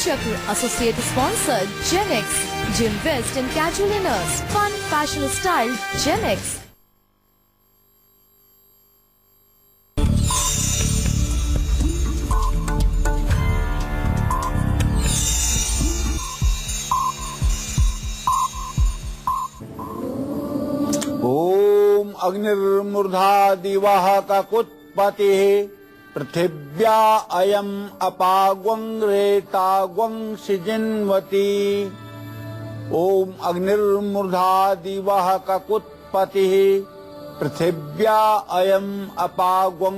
Kalchakra associate sponsor GenX, Gym Vest and Casual Inners, fun fashion style GenX. ओम अग्निर्मूर्धा दिवः ककुत्पतिः पृथिव्या अयम् अपाग्वं रेताग्वं सिजिन्वति। ओम अग्निर्मूर्धा दिवः ककुत्पतिः पृथिव्या अयम् अपाग्वं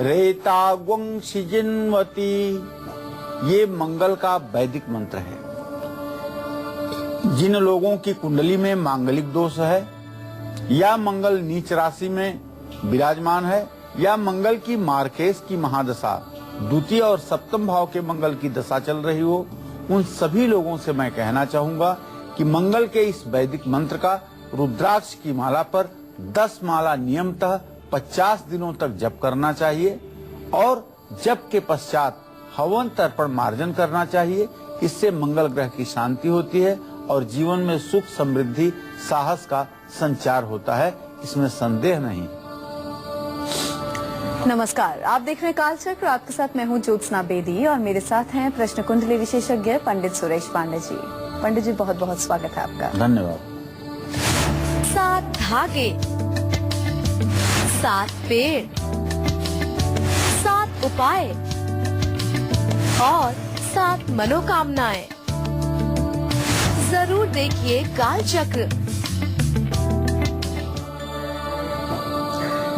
रेताग्वं सिजिन्वति। ये मंगल का वैदिक मंत्र है। जिन लोगों की कुंडली में मांगलिक दोष है या मंगल नीच राशि में विराजमान है या मंगल की मार्केश की महादशा द्वितीय और सप्तम भाव के मंगल की दशा चल रही हो, उन सभी लोगों से मैं कहना चाहूंगा कि मंगल के इस वैदिक मंत्र का रुद्राक्ष की माला पर 10 माला नियमतः 50 दिनों तक जप करना चाहिए और जप के पश्चात हवन तर्पण मार्जन करना चाहिए। इससे मंगल ग्रह की शांति होती है और जीवन में सुख समृद्धि साहस का संचार होता है, इसमें संदेह नहीं। नमस्कार, आप देख रहे हैं कालचक्र। आपके साथ मैं हूं ज्योत्सना बेदी और मेरे साथ हैं प्रश्न कुंडली विशेषज्ञ पंडित सुरेश पांडे जी। पंडित जी, बहुत बहुत स्वागत है आपका। धन्यवाद। 7 धागे, 7 पेड़, 7 उपाय और 7 मनोकामनाएं। जरूर देखिए कालचक्र।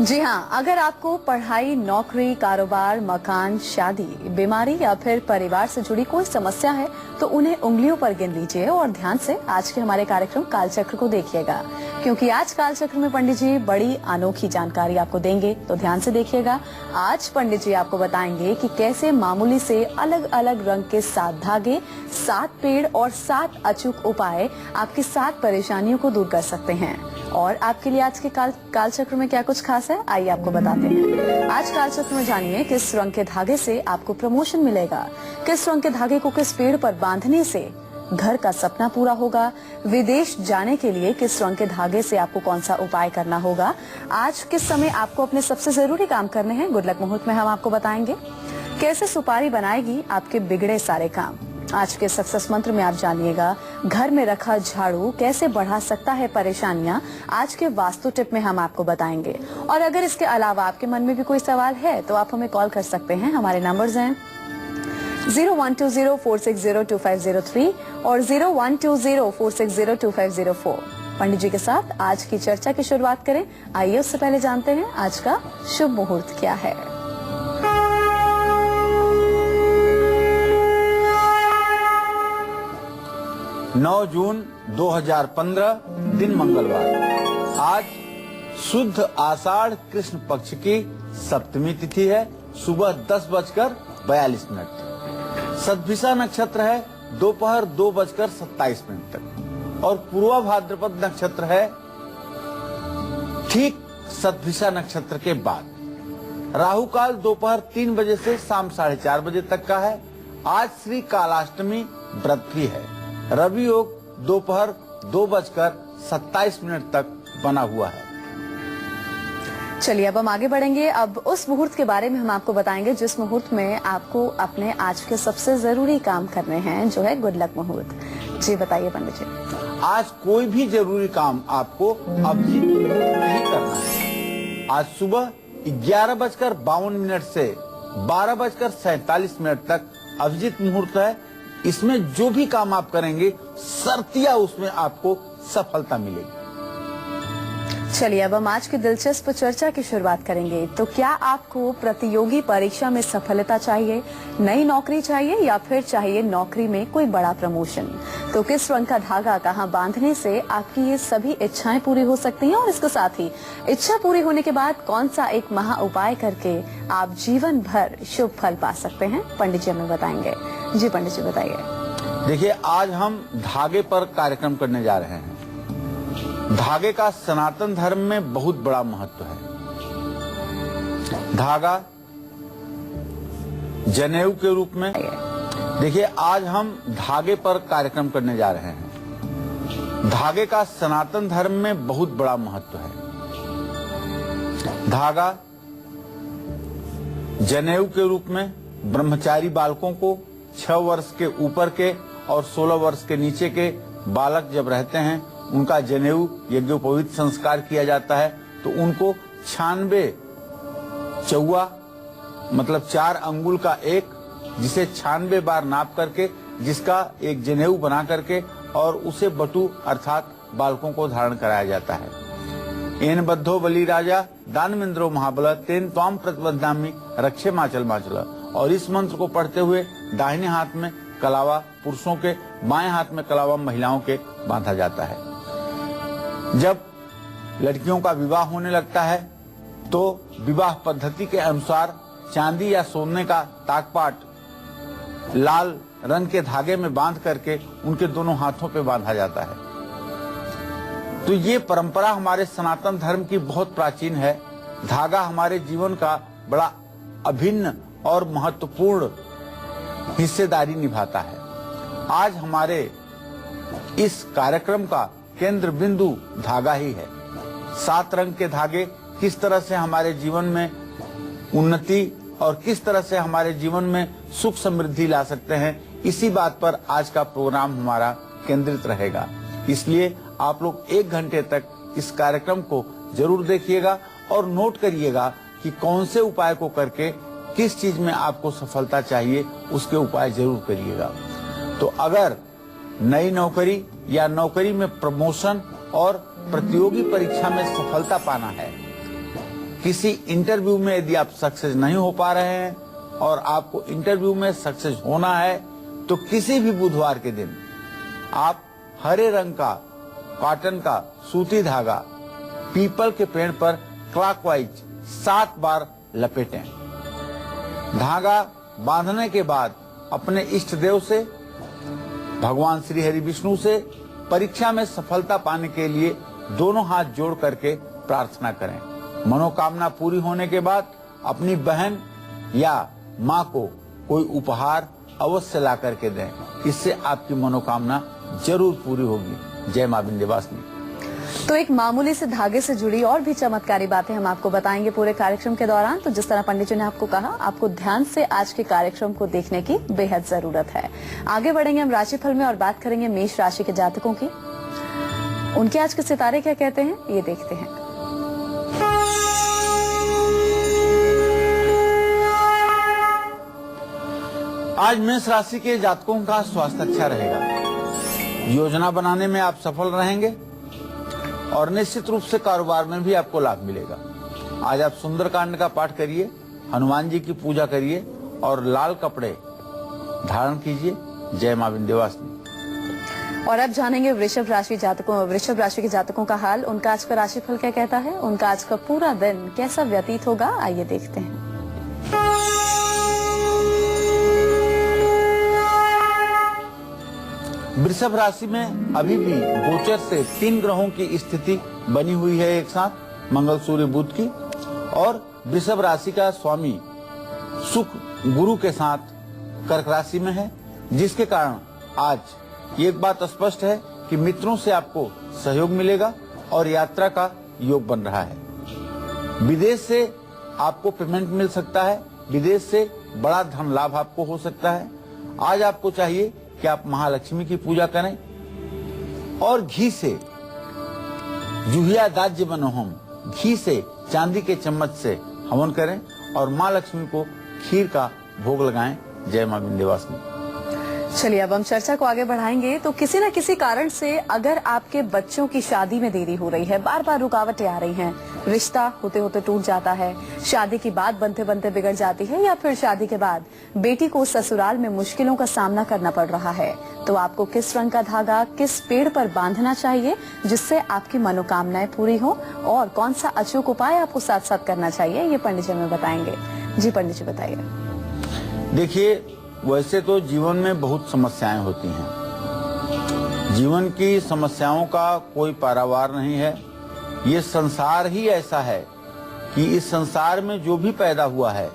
जी हाँ, अगर आपको पढ़ाई, नौकरी, कारोबार, मकान, शादी, बीमारी या फिर परिवार से जुड़ी कोई समस्या है तो उन्हें उंगलियों पर गिन लीजिए और ध्यान से आज के हमारे कार्यक्रम कालचक्र को देखिएगा, क्योंकि आज कालचक्र में पंडित जी बड़ी अनोखी जानकारी आपको देंगे। तो ध्यान से देखिएगा। आज पंडित जी आपको बताएंगे कि कैसे मामूली से अलग अलग रंग के 7 धागे, 7 पेड़ और 7 अचूक उपाय आपकी 7 परेशानियों को दूर कर सकते हैं। और आपके लिए आज के कालचक्र में क्या कुछ खास है, आइए आपको बताते हैं। आज कालचक्र में जानिए किस रंग के धागे से आपको प्रमोशन मिलेगा, किस रंग के धागे को किस पेड़ पर बांधने से घर का सपना पूरा होगा, विदेश जाने के लिए किस रंग के धागे से आपको कौन सा उपाय करना होगा, आज किस समय आपको अपने सबसे जरूरी काम करने हैं, गुड लक मुहूर्त में हम आपको बताएंगे, कैसे सुपारी बनाएगी आपके बिगड़े सारे काम। आज के सक्सेस मंत्र में आप जानिएगा घर में रखा झाड़ू कैसे बढ़ा सकता है परेशानियां। आज के वास्तु टिप में हम आपको बताएंगे। और अगर इसके अलावा आपके मन में भी कोई सवाल है तो आप हमें कॉल कर सकते हैं। हमारे नंबर्स हैं 012046025003 और 012046025004। पंडित जी के साथ आज की चर्चा की शुरुआत करें। आइए उससे पहले जानते हैं आज का शुभ मुहूर्त क्या है। 9 जून 2015 दिन मंगलवार। आज शुद्ध आषाढ़ कृष्ण पक्ष की सप्तमी तिथि है। सुबह 10:42 सतभिषा नक्षत्र है दोपहर 2:27 तक और पूर्वा भाद्रपद नक्षत्र है ठीक सतभिषा नक्षत्र के बाद। राहु काल दोपहर 3 बजे से शाम 4:30 बजे तक का है। आज श्री कालाष्टमी व्रत भी है। रवि योग दोपहर 2:27 तक बना हुआ है। चलिए अब हम आगे बढ़ेंगे। अब उस मुहूर्त के बारे में हम आपको बताएंगे जिस मुहूर्त में आपको अपने आज के सबसे जरूरी काम करने हैं, जो है गुड लक मुहूर्त। जी बताइए पंडित जी। आज कोई भी जरूरी काम आपको अभिजीत मुहूर्त नहीं करना है। आज सुबह 11:52 से 12:47 तक अभिजीत मुहूर्त है। इसमें जो भी काम आप करेंगे सर्तिया उसमें आपको सफलता मिलेगी। चलिए अब हम आज की दिलचस्प चर्चा की शुरुआत करेंगे। तो क्या आपको प्रतियोगी परीक्षा में सफलता चाहिए, नई नौकरी चाहिए या फिर चाहिए नौकरी में कोई बड़ा प्रमोशन? तो किस रंग का धागा कहाँ बांधने से आपकी ये सभी इच्छाएं पूरी हो सकती हैं और इसके साथ ही इच्छा पूरी होने के बाद कौन सा एक महा उपाय करके आप जीवन भर शुभ फल पा सकते हैं, पंडित जी हमें बताएंगे। जी पंडित जी बताइए। देखिए, आज हम धागे पर कार्यक्रम करने जा रहे हैं। धागे का सनातन धर्म में बहुत बड़ा महत्व है। धागा जनेऊ के रूप में, देखिए, आज हम धागे पर कार्यक्रम करने जा रहे हैं। धागे का सनातन धर्म में बहुत बड़ा महत्व है। धागा जनेऊ के रूप में ब्रह्मचारी बालकों को 6 वर्ष के ऊपर के और 16 वर्ष के नीचे के बालक जब रहते हैं, उनका जनेऊ यज्ञोपवीत संस्कार किया जाता है। तो उनको 96 चौवा मतलब 4 अंगुल का एक, जिसे 96 बार नाप करके, जिसका एक जनेऊ बना करके और उसे बटु अर्थात बालकों को धारण कराया जाता है। एन बद्धो बलि राजा दानवेंद्रो महाबल तेन त्वाम प्रतिबद्धामि रक्षे माचल माचल। और इस मंत्र को पढ़ते हुए दाहिने हाथ में कलावा पुरुषों के, बाएं हाथ में कलावा महिलाओं के बांधा जाता है। जब लड़कियों का विवाह होने लगता है तो विवाह पद्धति के अनुसार चांदी या सोने का ताकपाट लाल रंग के धागे में बांध करके उनके दोनों हाथों पे बांधा जाता है। तो ये परंपरा हमारे सनातन धर्म की बहुत प्राचीन है। धागा हमारे जीवन का बड़ा अभिन्न और महत्वपूर्ण हिस्सेदारी निभाता है। आज हमारे इस कार्यक्रम का केंद्र बिंदु धागा ही है। 7 रंग के धागे किस तरह से हमारे जीवन में उन्नति और किस तरह से हमारे जीवन में सुख समृद्धि ला सकते हैं, इसी बात पर आज का प्रोग्राम हमारा केंद्रित रहेगा। इसलिए आप लोग 1 घंटे तक इस कार्यक्रम को जरूर देखिएगा और नोट करिएगा कि कौन से उपाय को करके किस चीज में आपको सफलता चाहिए, उसके उपाय जरूर करिएगा। तो अगर नई नौकरी या नौकरी में प्रमोशन और प्रतियोगी परीक्षा में सफलता पाना है, किसी इंटरव्यू में यदि आप सक्सेस नहीं हो पा रहे हैं और आपको इंटरव्यू में सक्सेस होना है, तो किसी भी बुधवार के दिन आप हरे रंग का कॉटन का सूती धागा पीपल के पेड़ पर क्लॉकवाइज 7 बार लपेटें। धागा बांधने के बाद अपने इष्ट देव से, भगवान श्री हरि विष्णु से परीक्षा में सफलता पाने के लिए दोनों हाथ जोड़ करके प्रार्थना करें। मनोकामना पूरी होने के बाद अपनी बहन या माँ को कोई उपहार अवश्य ला करके दें। इससे आपकी मनोकामना जरूर पूरी होगी। जय मां विंध्यवासिनी। तो एक मामूली से धागे से जुड़ी और भी चमत्कारी बातें हम आपको बताएंगे पूरे कार्यक्रम के दौरान। तो जिस तरह पंडित जी ने आपको कहा, आपको ध्यान से आज के कार्यक्रम को देखने की बेहद जरूरत है। आगे बढ़ेंगे हम राशिफल में और बात करेंगे मेष राशि के जातकों की। उनके आज के सितारे क्या कहते हैं, ये देखते हैं। आज मेष राशि के जातकों का स्वास्थ्य अच्छा रहेगा। योजना बनाने में आप सफल रहेंगे और निश्चित रूप से कारोबार में भी आपको लाभ मिलेगा। आज आप सुंदरकांड का पाठ करिए, हनुमान जी की पूजा करिए और लाल कपड़े धारण कीजिए। जय मां विंध्यवासिनी। और अब जानेंगे वृषभ राशि के जातकों का हाल। उनका आज का राशिफल क्या कहता है, उनका आज का पूरा दिन कैसा व्यतीत होगा, आइए देखते हैं। वृषभ राशि में अभी भी गोचर से 3 ग्रहों की स्थिति बनी हुई है एक साथ, मंगल सूर्य बुध की। और वृषभ राशि का स्वामी शुक्र गुरु के साथ कर्क राशि में है, जिसके कारण आज एक बात स्पष्ट है कि मित्रों से आपको सहयोग मिलेगा और यात्रा का योग बन रहा है। विदेश से आपको पेमेंट मिल सकता है, विदेश से बड़ा धन लाभ आपको हो सकता है। आज आपको चाहिए कि आप महालक्ष्मी की पूजा करें और घी से जुहिया दाज्य बनोहम, घी से चांदी के चम्मच से हवन करें और माँ लक्ष्मी को खीर का भोग लगाएं। जय मां विंध्यवासिनी। चलिए अब हम चर्चा को आगे बढ़ाएंगे। तो किसी न किसी कारण से अगर आपके बच्चों की शादी में देरी हो रही है, बार बार रुकावटें आ रही हैं, रिश्ता होते होते टूट जाता है, शादी की बात बनते बनते बिगड़ जाती है, या फिर शादी के बाद बेटी को ससुराल में मुश्किलों का सामना करना पड़ रहा है, तो आपको किस रंग का धागा किस पेड़ पर बांधना चाहिए जिससे आपकी मनोकामनाएं पूरी हो, और कौन सा अचूक उपाय आपको साथ साथ करना चाहिए, ये पंडित जी हमें बताएंगे। जी पंडित जी बताइए। देखिए, वैसे तो जीवन में बहुत समस्याएं होती हैं। जीवन की समस्याओं का कोई पारावार नहीं है। ये संसार ही ऐसा है कि इस संसार में जो भी पैदा हुआ है,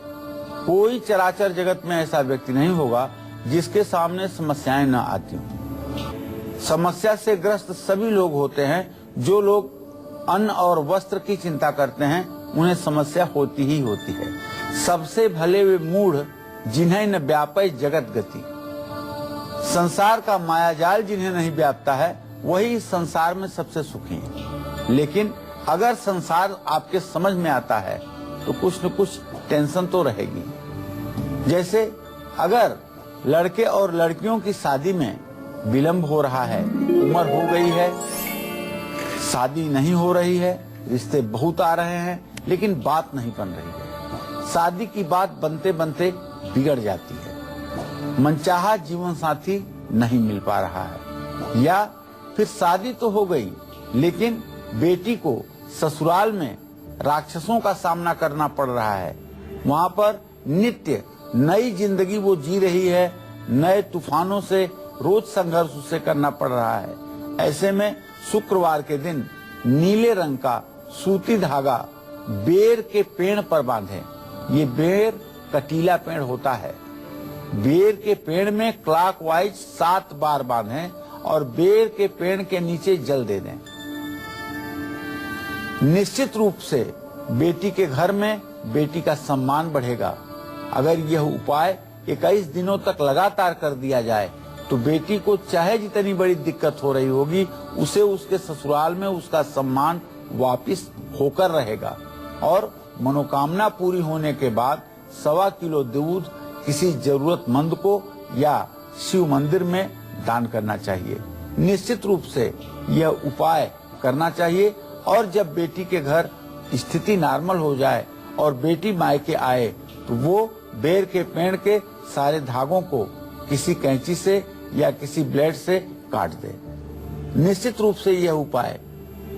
कोई चराचर जगत में ऐसा व्यक्ति नहीं होगा जिसके सामने समस्याएं न आती हों। समस्या से ग्रस्त सभी लोग होते हैं। जो लोग अन्न और वस्त्र की चिंता करते हैं उन्हें समस्या होती ही होती है। सबसे भले वे मूढ़ जिन्हें न व्यापे जगत गति। संसार का मायाजाल जिन्हें नहीं व्यापता है वही इस संसार में सबसे सुखी है। लेकिन अगर संसार आपके समझ में आता है तो कुछ न कुछ टेंशन तो रहेगी। जैसे अगर लड़के और लड़कियों की शादी में विलंब हो रहा है, उम्र हो गई है, शादी नहीं हो रही है, रिश्ते बहुत आ रहे हैं लेकिन बात नहीं बन रही है। शादी की बात बनते बनते बिगड़ जाती है। मनचाहा जीवन साथी नहीं मिल पा रहा है, या फिर शादी तो हो गई लेकिन बेटी को ससुराल में राक्षसों का सामना करना पड़ रहा है। वहाँ पर नित्य नई जिंदगी वो जी रही है, नए तूफानों से रोज संघर्ष उसे करना पड़ रहा है। ऐसे में शुक्रवार के दिन नीले रंग का सूती धागा बेर के पेड़ पर बांधें। ये बेर कटीला पेड़ होता है। बेर के पेड़ में क्लॉकवाइज 7 बार बांधें और बेर के पेड़ के नीचे जल दे दें। निश्चित रूप से बेटी के घर में बेटी का सम्मान बढ़ेगा। अगर यह उपाय 21 दिनों तक लगातार कर दिया जाए तो बेटी को चाहे जितनी बड़ी दिक्कत हो रही होगी उसे उसके ससुराल में उसका सम्मान वापस होकर रहेगा। और मनोकामना पूरी होने के बाद 1.25 किलो दूध किसी जरूरतमंद को या शिव मंदिर में दान करना चाहिए। निश्चित रूप से यह उपाय करना चाहिए। और जब बेटी के घर स्थिति नॉर्मल हो जाए और बेटी मायके आए तो वो बेर के पेड़ के सारे धागों को किसी कैंची से या किसी ब्लेड से काट दे। निश्चित रूप से यह उपाय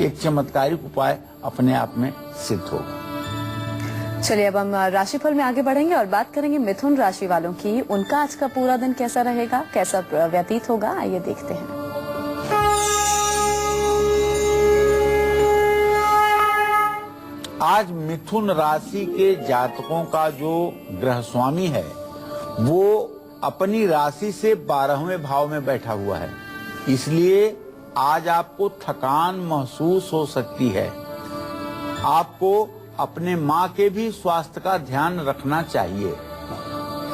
एक चमत्कारिक उपाय अपने आप में सिद्ध होगा। चलिए अब हम राशिफल में आगे बढ़ेंगे और बात करेंगे मिथुन राशि वालों की। उनका आज का पूरा दिन कैसा रहेगा, कैसा व्यतीत होगा, आइए देखते हैं। आज मिथुन राशि के जातकों का जो ग्रह स्वामी है वो अपनी राशि से 12वें भाव में बैठा हुआ है। इसलिए आज आपको थकान महसूस हो सकती है। आपको अपने माँ के भी स्वास्थ्य का ध्यान रखना चाहिए।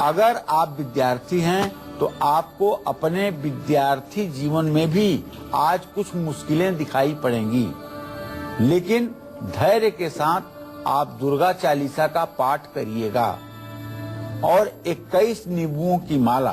अगर आप विद्यार्थी हैं तो आपको अपने विद्यार्थी जीवन में भी आज कुछ मुश्किलें दिखाई पड़ेंगी, लेकिन धैर्य के साथ आप दुर्गा चालीसा का पाठ करिएगा और 21 नींबुओं की माला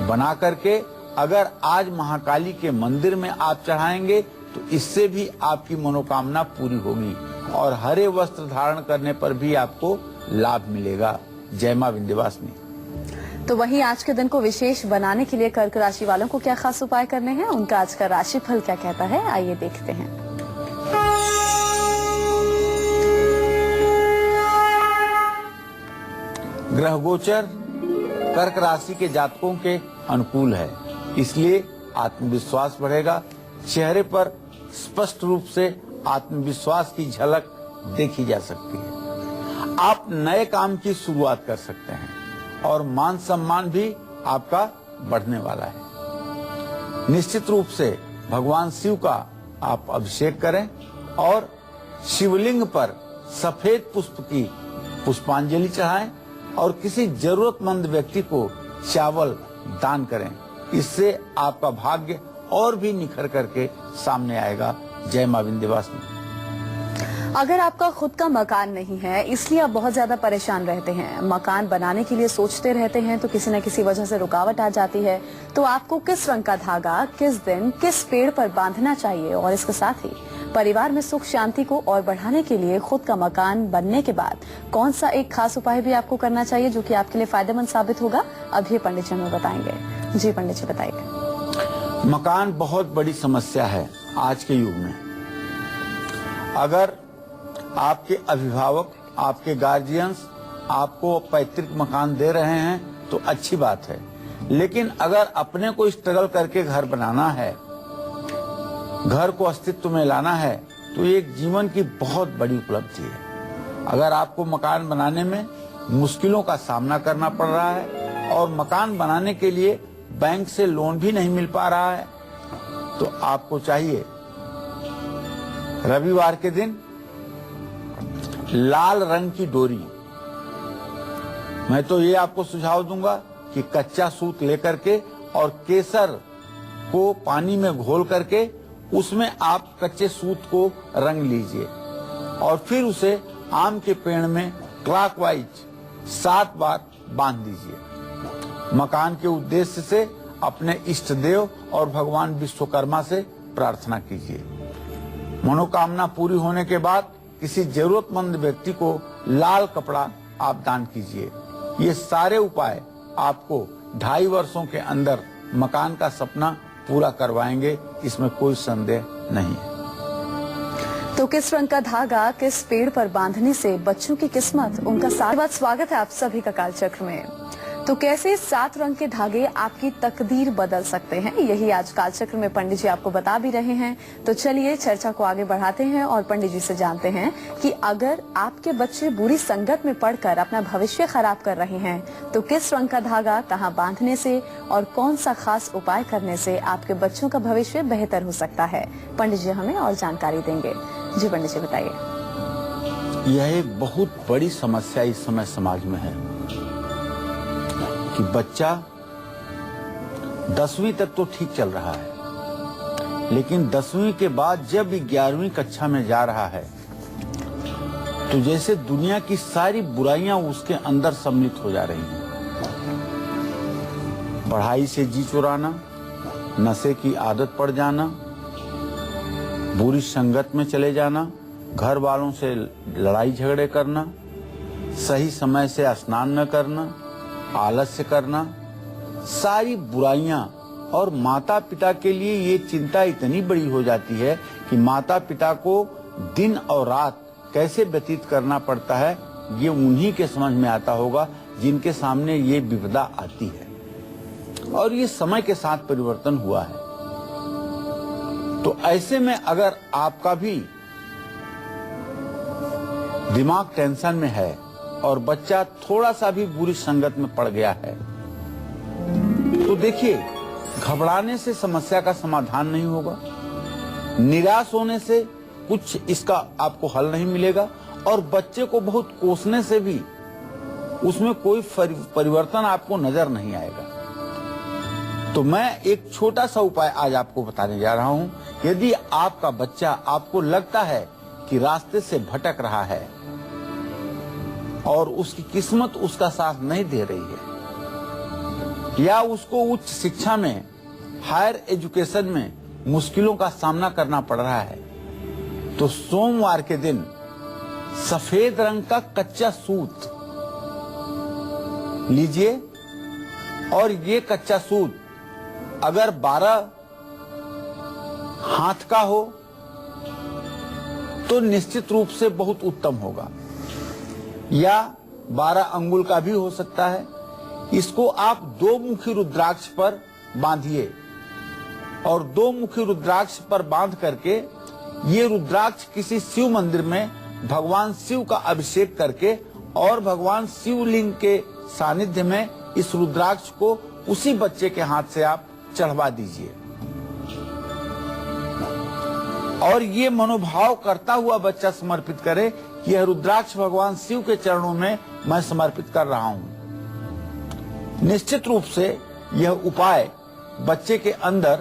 बना करके अगर आज महाकाली के मंदिर में आप चढ़ाएंगे तो इससे भी आपकी मनोकामना पूरी होगी और हरे वस्त्र धारण करने पर भी आपको लाभ मिलेगा। जय मां विंध्यवासिनी। तो वहीं आज के दिन को विशेष बनाने के लिए कर्क राशि वालों को क्या खास उपाय करने हैं, उनका आज का राशिफल क्या कहता है, आइए देखते हैं। ग्रह गोचर कर्क राशि के जातकों के अनुकूल है, इसलिए आत्मविश्वास बढ़ेगा। चेहरे पर स्पष्ट रूप से आत्मविश्वास की झलक देखी जा सकती है। आप नए काम की शुरुआत कर सकते हैं और मान सम्मान भी आपका बढ़ने वाला है। निश्चित रूप से भगवान शिव का आप अभिषेक करें और शिवलिंग पर सफेद पुष्प की पुष्पांजलि चढ़ाएं और किसी जरूरतमंद व्यक्ति को चावल दान करें। इससे आपका भाग्य और भी निखर करके सामने आएगा। जय मां विंध्यवासिनी। अगर आपका खुद का मकान नहीं है, इसलिए आप बहुत ज्यादा परेशान रहते हैं, मकान बनाने के लिए सोचते रहते हैं तो किसी न किसी वजह से रुकावट आ जाती है, तो आपको किस रंग का धागा किस दिन किस पेड़ पर बांधना चाहिए और इसके साथ ही परिवार में सुख शांति को और बढ़ाने के लिए खुद का मकान बनने के बाद कौन सा एक खास उपाय भी आपको करना चाहिए जो कि आपके लिए फायदेमंद साबित होगा, अब ये पंडित जी हमें बताएंगे। जी पंडित जी बताइए। मकान बहुत बड़ी समस्या है आज के युग में। अगर आपके अभिभावक आपके गार्जियंस आपको पैतृक मकान दे रहे हैं तो अच्छी बात है, लेकिन अगर अपने को स्ट्रगल करके घर बनाना है, घर को अस्तित्व में लाना है, तो ये एक जीवन की बहुत बड़ी उपलब्धि है। अगर आपको मकान बनाने में मुश्किलों का सामना करना पड़ रहा है और मकान बनाने के लिए बैंक से लोन भी नहीं मिल पा रहा है, तो आपको चाहिए रविवार के दिन लाल रंग की डोरी। मैं तो ये आपको सुझाव दूंगा कि कच्चा सूत लेकर के और केसर को पानी में घोल करके उसमें आप कच्चे सूत को रंग लीजिए और फिर उसे आम के पेड़ में क्लॉकवाइज 7 बार बांध दीजिए। मकान के उद्देश्य से अपने इष्ट देव और भगवान विश्वकर्मा से प्रार्थना कीजिए। मनोकामना पूरी होने के बाद किसी जरूरतमंद व्यक्ति को लाल कपड़ा आप दान कीजिए। ये सारे उपाय आपको 2.5 वर्षों के अंदर मकान का सपना पूरा करवाएंगे, इसमें कोई संदेह नहीं है। तो किस रंग का धागा किस पेड़ पर बांधने से बच्चों की किस्मत उनका साथ। स्वागत है आप सभी का कालचक्र में। तो कैसे 7 रंग के धागे आपकी तकदीर बदल सकते हैं, यही आज कालचक्र में पंडित जी आपको बता भी रहे हैं। तो चलिए चर्चा को आगे बढ़ाते हैं और पंडित जी से जानते हैं कि अगर आपके बच्चे बुरी संगत में पड़कर अपना भविष्य खराब कर रहे हैं तो किस रंग का धागा कहाँ बांधने से और कौन सा खास उपाय करने से आपके बच्चों का भविष्य बेहतर हो सकता है। पंडित जी हमें और जानकारी देंगे। जी पंडित जी बताइए। यह एक बहुत बड़ी समस्या इस समय समाज में है कि बच्चा 10वीं तक तो ठीक चल रहा है, लेकिन 10वीं के बाद जब 11वीं कक्षा में जा रहा है तो जैसे दुनिया की सारी बुराइयां उसके अंदर सम्मिलित हो जा रही हैं। पढ़ाई से जी चुराना, नशे की आदत पड़ जाना, बुरी संगत में चले जाना, घर वालों से लड़ाई झगड़े करना, सही समय से स्नान न करना, आलस्य करना, सारी बुराइयां। और माता पिता के लिए ये चिंता इतनी बड़ी हो जाती है कि माता पिता को दिन और रात कैसे व्यतीत करना पड़ता है ये उन्हीं के समझ में आता होगा जिनके सामने ये विपदा आती है। और ये समय के साथ परिवर्तन हुआ है। तो ऐसे में अगर आपका भी दिमाग टेंशन में है और बच्चा थोड़ा सा भी बुरी संगत में पड़ गया है तो देखिए, घबराने से समस्या का समाधान नहीं होगा, निराश होने से कुछ इसका आपको हल नहीं मिलेगा और बच्चे को बहुत कोसने से भी उसमें कोई परिवर्तन आपको नजर नहीं आएगा। तो मैं एक छोटा सा उपाय आज आपको बताने जा रहा हूं। यदि आपका बच्चा आपको लगता है कि रास्ते से भटक रहा है और उसकी किस्मत उसका साथ नहीं दे रही है या उसको उच्च शिक्षा में, हायर एजुकेशन में मुश्किलों का सामना करना पड़ रहा है, तो सोमवार के दिन सफेद रंग का कच्चा सूत लीजिए और ये कच्चा सूत अगर 12 हाथ का हो तो निश्चित रूप से बहुत उत्तम होगा, या 12 अंगुल का भी हो सकता है। इसको आप 2 मुखी रुद्राक्ष पर बांधिए और 2 मुखी रुद्राक्ष पर बांध करके ये रुद्राक्ष किसी शिव मंदिर में भगवान शिव का अभिषेक करके और भगवान शिवलिंग के सानिध्य में इस रुद्राक्ष को उसी बच्चे के हाथ से आप चढ़वा दीजिए और ये मनोभाव करता हुआ बच्चा समर्पित करे कि यह रुद्राक्ष भगवान शिव के चरणों में मैं समर्पित कर रहा हूं। निश्चित रूप से यह उपाय बच्चे के अंदर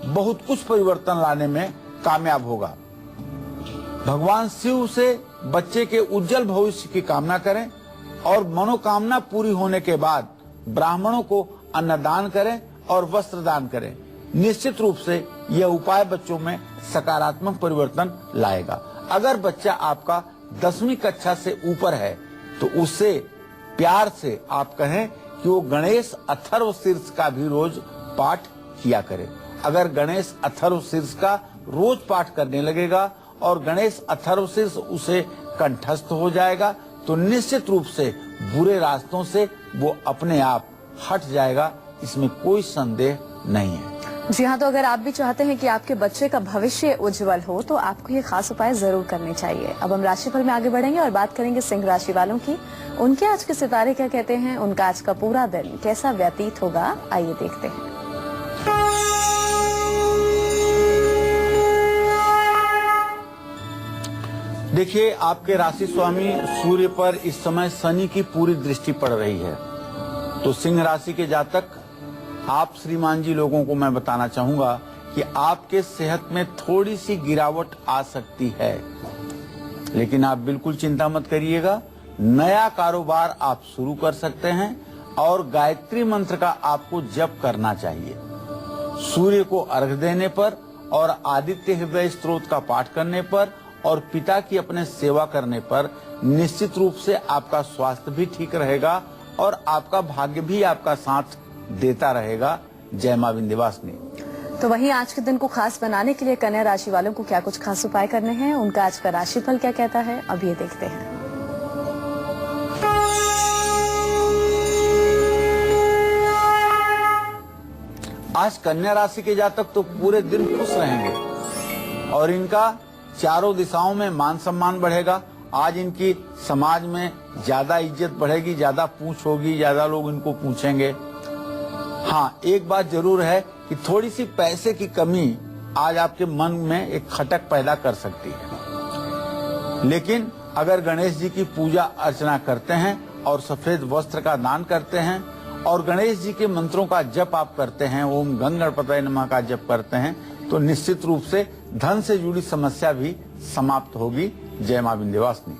बहुत कुछ परिवर्तन लाने में कामयाब होगा। भगवान शिव से बच्चे के उज्जवल भविष्य की कामना करें और मनोकामना पूरी होने के बाद ब्राह्मणों को अन्नदान करें और वस्त्र दान करें। निश्चित रूप से यह उपाय बच्चों में सकारात्मक परिवर्तन लाएगा। अगर बच्चा आपका 10वीं कक्षा से ऊपर है तो उससे प्यार से आप कहें कि वो गणेश अथर्व शीर्ष का भी रोज पाठ किया करे। अगर गणेश अथर्व शीर्ष का रोज पाठ करने लगेगा और गणेश अथर्व शीर्ष उसे कंठस्थ हो जाएगा तो निश्चित रूप से बुरे रास्तों से वो अपने आप हट जाएगा, इसमें कोई संदेह नहीं है। जी हाँ, तो अगर आप भी चाहते हैं कि आपके बच्चे का भविष्य उज्जवल हो तो आपको ये खास उपाय जरूर करने चाहिए। अब हम राशिफल में आगे बढ़ेंगे और बात करेंगे सिंह राशि वालों की। उनके आज के सितारे क्या कहते हैं, उनका आज का पूरा दिन कैसा व्यतीत होगा, आइए देखते हैं। देखिए, आपके राशि स्वामी सूर्य पर इस समय शनि की पूरी दृष्टि पड़ रही है, तो सिंह राशि के जातक आप श्रीमान जी लोगों को मैं बताना चाहूंगा कि आपके सेहत में थोड़ी सी गिरावट आ सकती है, लेकिन आप बिल्कुल चिंता मत करिएगा। नया कारोबार आप शुरू कर सकते हैं और गायत्री मंत्र का आपको जप करना चाहिए। सूर्य को अर्घ्य देने पर और आदित्य हृदय स्तोत्र का पाठ करने पर और पिता की अपने सेवा करने पर निश्चित रूप से आपका स्वास्थ्य भी ठीक रहेगा और आपका भाग्य भी आपका साथ देता रहेगा। जय मां विंध्यवासिनी। तो वहीं आज के दिन को खास बनाने के लिए कन्या राशि वालों को क्या कुछ खास उपाय करने हैं, उनका आज का राशिफल क्या कहता है, अब ये देखते हैं। आज कन्या राशि के जातक तो पूरे दिन खुश रहेंगे और इनका चारों दिशाओं में मान सम्मान बढ़ेगा। आज इनकी समाज में ज्यादा इज्जत बढ़ेगी, ज्यादा पूछ होगी, ज्यादा लोग इनको पूछेंगे। हाँ, एक बात जरूर है कि थोड़ी सी पैसे की कमी आज आपके मन में एक खटक पैदा कर सकती है, लेकिन अगर गणेश जी की पूजा अर्चना करते हैं और सफेद वस्त्र का दान करते हैं और गणेश जी के मंत्रों का जप आप करते हैं, ओम गंग गणपतये नमः का जप करते हैं, तो निश्चित रूप से धन से जुड़ी समस्या भी समाप्त होगी। जय मां विंध्यवासिनी।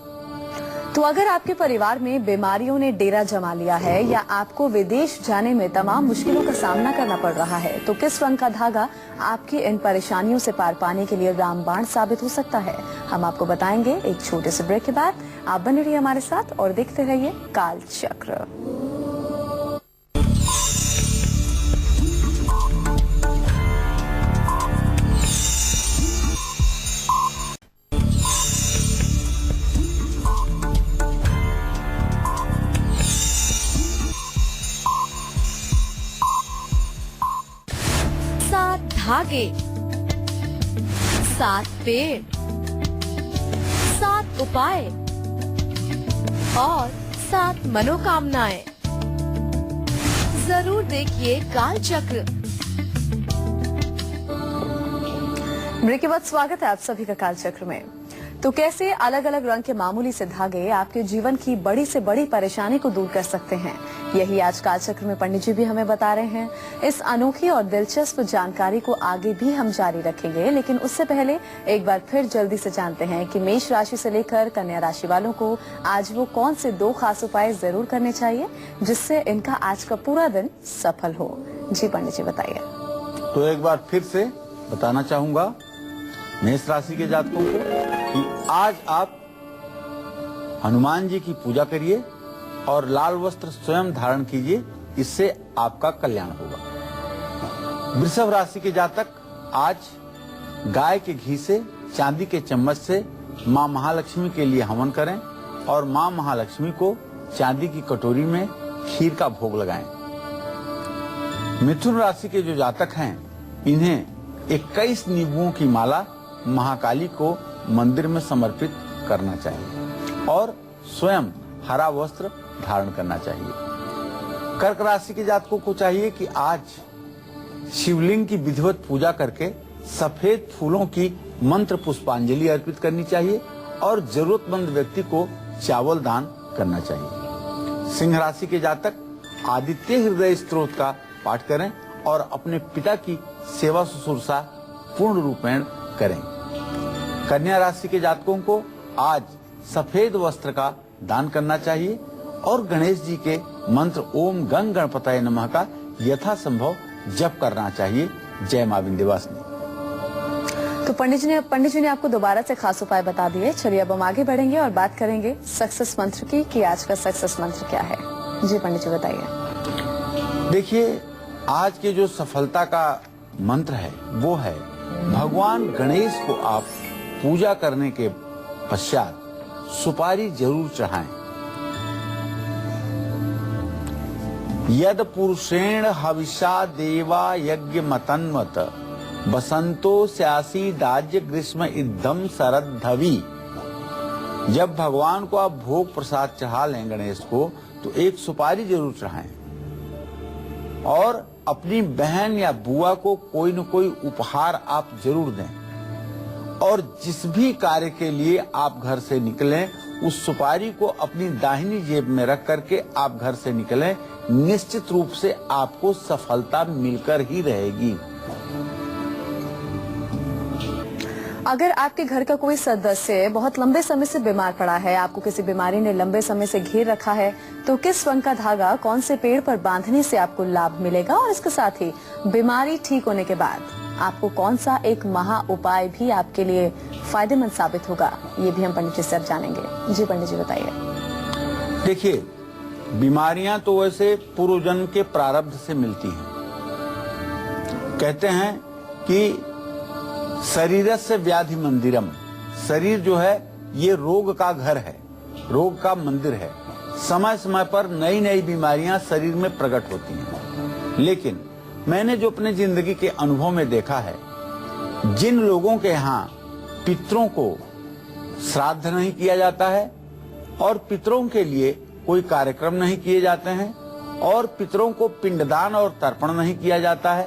तो अगर आपके परिवार में बीमारियों ने डेरा जमा लिया है या आपको विदेश जाने में तमाम मुश्किलों का सामना करना पड़ रहा है, तो किस रंग का धागा आपकी इन परेशानियों से पार पाने के लिए रामबाण साबित हो सकता है, हम आपको बताएंगे एक छोटे से ब्रेक के बाद। आप बने रहिए हमारे साथ और देखते रहिए काल चक्र। धागे, 7 पेड़, 7 उपाय और 7 मनोकामनाएं। जरूर देखिए काल चक्र। ब्रेक के बाद स्वागत है आप सभी का काल चक्र में। तो कैसे अलग अलग रंग के मामूली से धागे आपके जीवन की बड़ी से बड़ी परेशानी को दूर कर सकते हैं, यही आज काल चक्र में पंडित जी भी हमें बता रहे हैं। इस अनोखी और दिलचस्प जानकारी को आगे भी हम जारी रखेंगे, लेकिन उससे पहले एक बार फिर जल्दी से जानते हैं कि मेष राशि से लेकर कन्या राशि वालों को आज वो कौन से 2 खास उपाय जरूर करने चाहिए जिससे इनका आज का पूरा दिन सफल हो। जी पंडित जी बताइए। तो एक बार फिर से बताना चाहूंगा मेष राशि के जातकों को कि आज आप हनुमान जी की पूजा करिए और लाल वस्त्र स्वयं धारण कीजिए, इससे आपका कल्याण होगा। वृषभ राशि के जातक आज गाय के घी से, चांदी के चम्मच से मां महालक्ष्मी के लिए हवन करें और मां महालक्ष्मी को चांदी की कटोरी में खीर का भोग लगाएं। मिथुन राशि के जो जातक हैं, इन्हें 21 नींबुओं की माला महाकाली को मंदिर में समर्पित करना चाहिए और स्वयं हरा वस्त्र धारण करना चाहिए। कर्क राशि के जातकों को चाहिए कि आज शिवलिंग की विधिवत पूजा करके सफेद फूलों की मंत्र पुष्पांजलि अर्पित करनी चाहिए और जरूरतमंद व्यक्ति को चावल दान करना चाहिए। सिंह राशि के जातक आदित्य हृदय स्तोत्र का पाठ करें और अपने पिता की सेवा शुश्रूषा पूर्ण रूपेण करें। कन्या राशि के जातकों को आज सफेद वस्त्र का दान करना चाहिए और गणेश जी के मंत्र ओम गंग गणपतये नमः का यथासंभव जप करना चाहिए। जय मां विंध्यवासिनी। तो पंडित जी ने आपको दोबारा से खास उपाय बता दिए। चलिए अब हम आगे बढ़ेंगे और बात करेंगे सक्सेस मंत्र की कि आज का सक्सेस मंत्र क्या है। जी पंडित जी बताइए। देखिए, आज के जो सफलता का मंत्र है वो है भगवान गणेश को आप पूजा करने के पश्चात सुपारी जरूर चढ़ाएं। यद पुरुषेण हविषा देवा यज्ञ मतन्वत बसंतो स्यासी दाज्य ग्रीष्म इद्धम शरद्धवी। जब भगवान को आप भोग प्रसाद चढ़ा लें गणेश को, तो एक सुपारी जरूर चढ़ाएं और अपनी बहन या बुआ को कोई न कोई उपहार आप जरूर दें। और जिस भी कार्य के लिए आप घर से निकलें, उस सुपारी को अपनी दाहिनी जेब में रख करके आप घर से निकलें। निश्चित रूप से आपको सफलता मिलकर ही रहेगी। अगर आपके घर का कोई सदस्य बहुत लंबे समय से बीमार पड़ा है, आपको किसी बीमारी ने लंबे समय से घेर रखा है, तो किस रंग का धागा कौन से पेड़ पर बांधने से आपको लाभ मिलेगा, और इसके साथ ही बीमारी ठीक होने के बाद आपको कौन सा एक महा उपाय भी आपके लिए फायदेमंद साबित होगा, ये भी हम पंडित जी से अब जानेंगे। जी पंडित जी बताइए। देखिए, बीमारियां तो वैसे पूर्व जन्म के प्रारब्ध से मिलती हैं। कहते हैं कि शरीरस्य व्याधि मंदिरम, शरीर जो है ये रोग का घर है, रोग का मंदिर है। समय समय पर नई नई बीमारियां शरीर में प्रकट होती हैं। लेकिन मैंने जो अपने जिंदगी के अनुभव में देखा है, जिन लोगों के यहाँ पितरों को श्राद्ध नहीं किया जाता है और पितरों के लिए कोई कार्यक्रम नहीं किए जाते हैं और पितरों को पिंडदान और तर्पण नहीं किया जाता है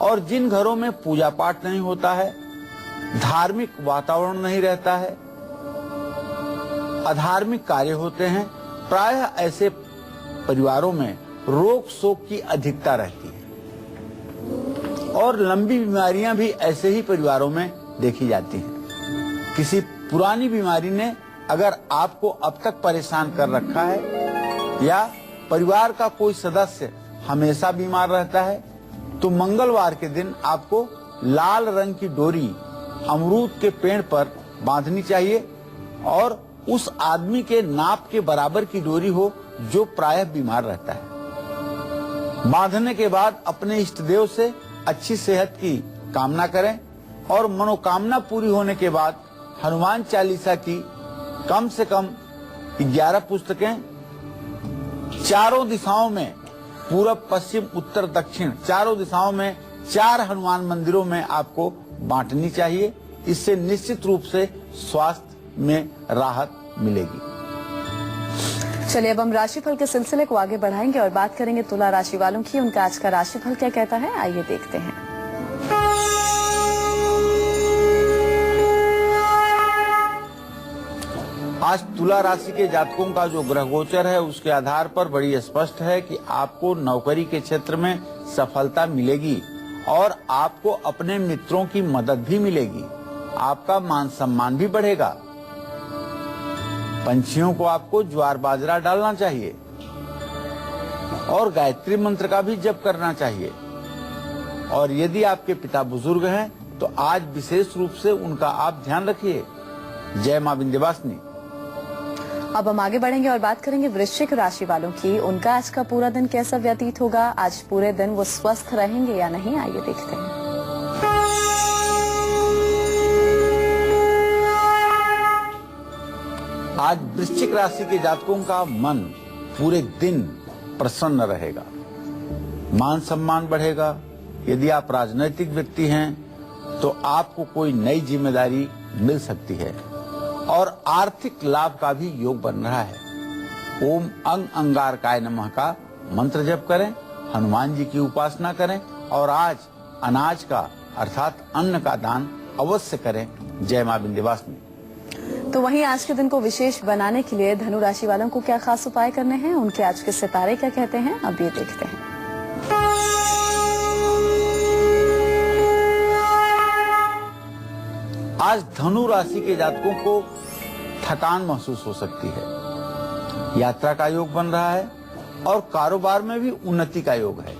और जिन घरों में पूजा पाठ नहीं होता है, धार्मिक वातावरण नहीं रहता है, अधार्मिक कार्य होते हैं, प्रायः ऐसे परिवारों में रोग शोक की अधिकता रहती है और लंबी बीमारियां भी ऐसे ही परिवारों में देखी जाती हैं। किसी पुरानी बीमारी ने अगर आपको अब तक परेशान कर रखा है या परिवार का कोई सदस्य हमेशा बीमार रहता है, तो मंगलवार के दिन आपको लाल रंग की डोरी अमरूद के पेड़ पर बांधनी चाहिए और उस आदमी के नाप के बराबर की डोरी हो जो प्रायः बीमार रहता है। बांधने के बाद अपने इष्ट देव से अच्छी सेहत की कामना करें और मनोकामना पूरी होने के बाद हनुमान चालीसा की कम से कम 11 पुस्तकें चारों दिशाओं में, पूरब पश्चिम उत्तर दक्षिण चारों दिशाओं में 4 हनुमान मंदिरों में आपको बांटनी चाहिए। इससे निश्चित रूप से स्वास्थ्य में राहत मिलेगी। चलिए अब हम राशिफल के सिलसिले को आगे बढ़ाएंगे और बात करेंगे तुला राशि वालों की। उनका आज का राशिफल क्या कहता है, आइए देखते हैं। आज तुला राशि के जातकों का जो ग्रह गोचर है उसके आधार पर बड़ी स्पष्ट है कि आपको नौकरी के क्षेत्र में सफलता मिलेगी और आपको अपने मित्रों की मदद भी मिलेगी। आपका मान सम्मान भी बढ़ेगा। पंछियों को आपको ज्वार बाजरा डालना चाहिए और गायत्री मंत्र का भी जप करना चाहिए। और यदि आपके पिता बुजुर्ग हैं तो आज विशेष रूप से उनका आप ध्यान रखिए। जय मां विंध्यवासिनी। अब हम आगे बढ़ेंगे और बात करेंगे वृश्चिक राशि वालों की। उनका आज का पूरा दिन कैसा व्यतीत होगा, आज पूरे दिन वो स्वस्थ रहेंगे या नहीं, आइए देखते हैं। आज वृश्चिक राशि के जातकों का मन पूरे दिन प्रसन्न रहेगा, मान सम्मान बढ़ेगा। यदि आप राजनैतिक व्यक्ति हैं तो आपको कोई नई जिम्मेदारी मिल सकती है और आर्थिक लाभ का भी योग बन रहा है। ओम अंग अंगारकाय नमः का मंत्र जप करें, हनुमान जी की उपासना करें और आज अनाज का अर्थात अन्न का दान अवश्य करें। जय मां विंध्यवासिनी। तो वहीं आज के दिन को विशेष बनाने के लिए धनु राशि वालों को क्या खास उपाय करने हैं, उनके आज के सितारे क्या कहते हैं, अब ये देखते हैं। आज धनु राशि के जातकों को थकान महसूस हो सकती है। यात्रा का योग बन रहा है और कारोबार में भी उन्नति का योग है।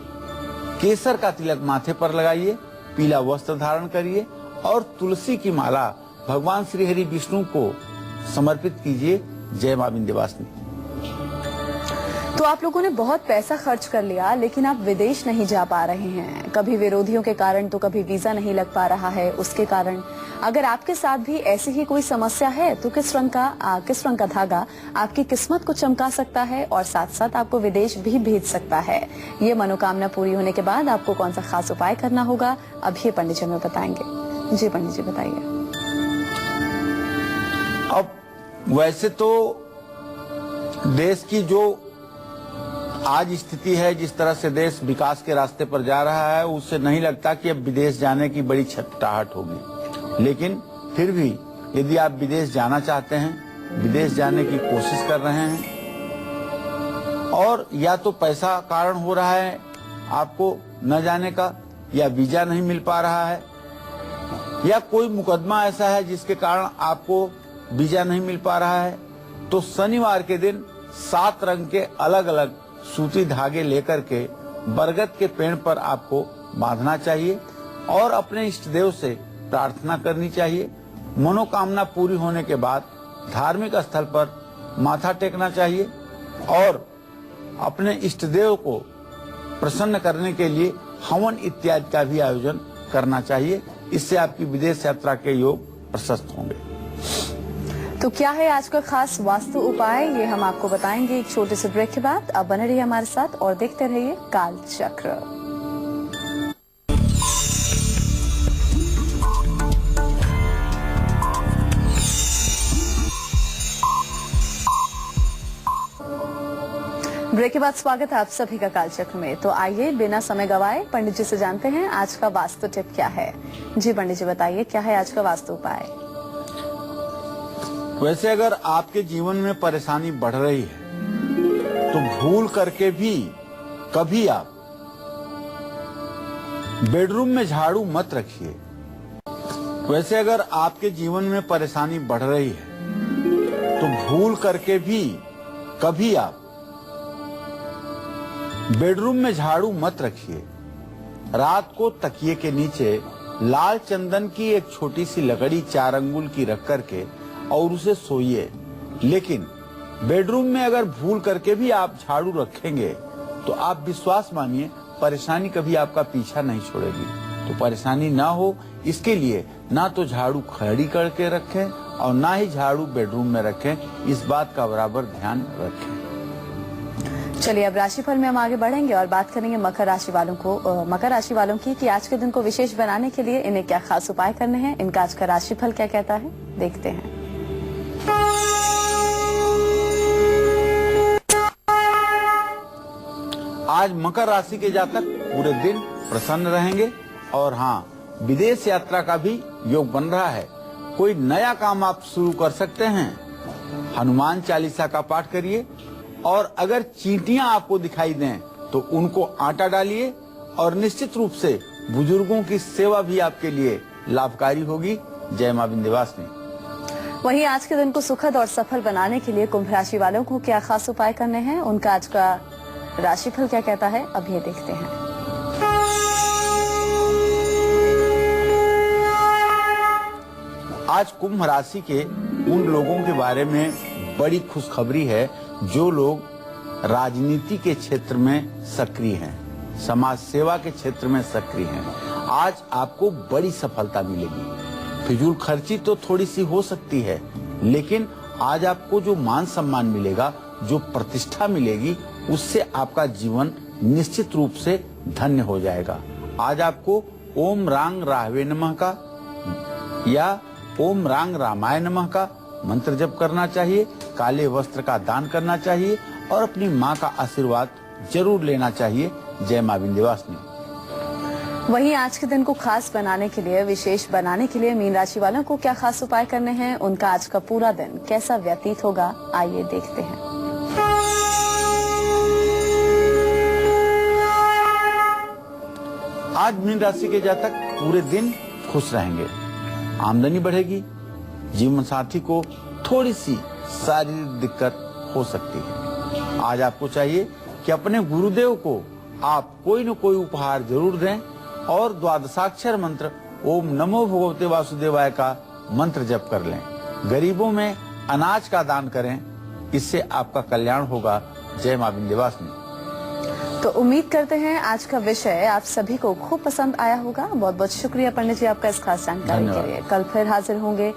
केसर का तिलक माथे पर लगाइए, पीला वस्त्र धारण करिए और तुलसी की माला भगवान श्री हरि विष्णु को समर्पित कीजिए। जय मां विंध्यवासिनी। तो आप लोगों ने बहुत पैसा खर्च कर लिया लेकिन आप विदेश नहीं जा पा रहे हैं, कभी विरोधियों के कारण तो कभी वीजा नहीं लग पा रहा है उसके कारण। अगर आपके साथ भी ऐसी ही कोई समस्या है तो किस रंग का धागा आपकी किस्मत को चमका सकता है और साथ साथ आपको विदेश भी भेज सकता है। ये मनोकामना पूरी होने के बाद आपको कौन सा खास उपाय करना होगा, अब ये पंडित जी हमें बताएंगे। जी पंडित जी बताइए। अब वैसे तो देश की जो आज स्थिति है, जिस तरह से देश विकास के रास्ते पर जा रहा है, उससे नहीं लगता कि अब विदेश जाने की बड़ी छटपटाहट होगी। लेकिन फिर भी यदि आप विदेश जाना चाहते हैं, विदेश जाने की कोशिश कर रहे हैं और या तो पैसा कारण हो रहा है आपको न जाने का, या वीजा नहीं मिल पा रहा है, या कोई मुकदमा ऐसा है जिसके कारण आपको वीजा नहीं मिल पा रहा है, तो शनिवार के दिन 7 रंग के अलग अलग सूती धागे लेकर के बरगद के पेड़ पर आपको बांधना चाहिए और अपने इष्ट देव से प्रार्थना करनी चाहिए। मनोकामना पूरी होने के बाद धार्मिक स्थल पर माथा टेकना चाहिए और अपने इष्ट देव को प्रसन्न करने के लिए हवन इत्यादि का भी आयोजन करना चाहिए। इससे आपकी विदेश यात्रा के योग प्रशस्त होंगे। तो क्या है आज का खास वास्तु उपाय, ये हम आपको बताएंगे एक छोटे से ब्रेक के बाद। आप बने रहिए हमारे साथ और देखते रहिए काल चक्र। ब्रेक के बाद स्वागत है आप सभी का कालचक्र में। तो आइए बिना समय गवाए पंडित जी से जानते हैं आज का वास्तु टिप क्या है। जी पंडित जी बताइए, क्या है आज का वास्तु उपाय। वैसे अगर आपके जीवन में परेशानी बढ़ रही है तो भूल करके भी कभी आप बेडरूम में झाड़ू मत रखिए। वैसे अगर आपके जीवन में परेशानी बढ़ रही है तो भूल करके भी कभी आप बेडरूम में झाड़ू मत रखिए। रात को तकिए के नीचे लाल चंदन की एक छोटी सी लकड़ी 4 अंगुल की रख करके और उसे सोइए। लेकिन बेडरूम में अगर भूल करके भी आप झाड़ू रखेंगे तो आप विश्वास मानिए परेशानी कभी आपका पीछा नहीं छोड़ेगी। तो परेशानी ना हो इसके लिए ना तो झाड़ू खड़ी करके रखें और ना ही झाड़ू बेडरूम में रखें। इस बात का बराबर ध्यान रखें। चलिए अब राशिफल में हम आगे बढ़ेंगे और बात करेंगे मकर राशि वालों की कि आज के दिन को विशेष बनाने के लिए इन्हें क्या खास उपाय करने हैं। इनका आज का राशिफल क्या कहता है, देखते हैं। आज मकर राशि के जातक पूरे दिन प्रसन्न रहेंगे और हाँ, विदेश यात्रा का भी योग बन रहा है। कोई नया काम आप शुरू कर सकते हैं। हनुमान चालीसा का पाठ करिए और अगर चींटियां आपको दिखाई दें तो उनको आटा डालिए और निश्चित रूप से बुजुर्गों की सेवा भी आपके लिए लाभकारी होगी। जय मां विंध्यवासिनी। वहीं आज के दिन को सुखद और सफल बनाने के लिए कुंभ राशि वालों को क्या खास उपाय करने हैं, उनका आज का राशिफल क्या कहता है, अब ये देखते हैं। आज कुंभ राशि के उन लोगों के बारे में बड़ी खुशखबरी है जो लोग राजनीति के क्षेत्र में सक्रिय हैं, समाज सेवा के क्षेत्र में सक्रिय हैं। आज आपको बड़ी सफलता मिलेगी। फिजूल खर्ची तो थोड़ी सी हो सकती है, लेकिन आज आपको जो मान सम्मान मिलेगा, जो प्रतिष्ठा मिलेगी, उससे आपका जीवन निश्चित रूप से धन्य हो जाएगा। आज आपको ओम रांग राहवे नमः का या ओम रांग रामाय नमः का मंत्र जप करना चाहिए। काले वस्त्र का दान करना चाहिए और अपनी माँ का आशीर्वाद जरूर लेना चाहिए। जय मां विंध्यवासिनी। वहीं आज के दिन को खास बनाने के लिए, विशेष बनाने के लिए मीन राशि वालों को क्या खास उपाय करने हैं, उनका आज का पूरा दिन कैसा व्यतीत होगा, आइए देखते हैं। आज मीन राशि के जातक पूरे दिन खुश रहेंगे। आमदनी बढ़ेगी। जीवन साथी को थोड़ी सी शारीरिक दिक्कत हो सकती है। आज आपको चाहिए कि अपने गुरुदेव को आप कोई न कोई उपहार जरूर दें और द्वादशाक्षर मंत्र ओम नमो भगवते वासुदेवाय का मंत्र जप कर लें। गरीबों में अनाज का दान करें, इससे आपका कल्याण होगा। जय मां विंध्यवासिनी। तो उम्मीद करते हैं आज का विषय आप सभी को खूब पसंद आया होगा। बहुत बहुत शुक्रिया पंडित जी आपका इस खास जानकारी के लिए। कल फिर हाजिर होंगे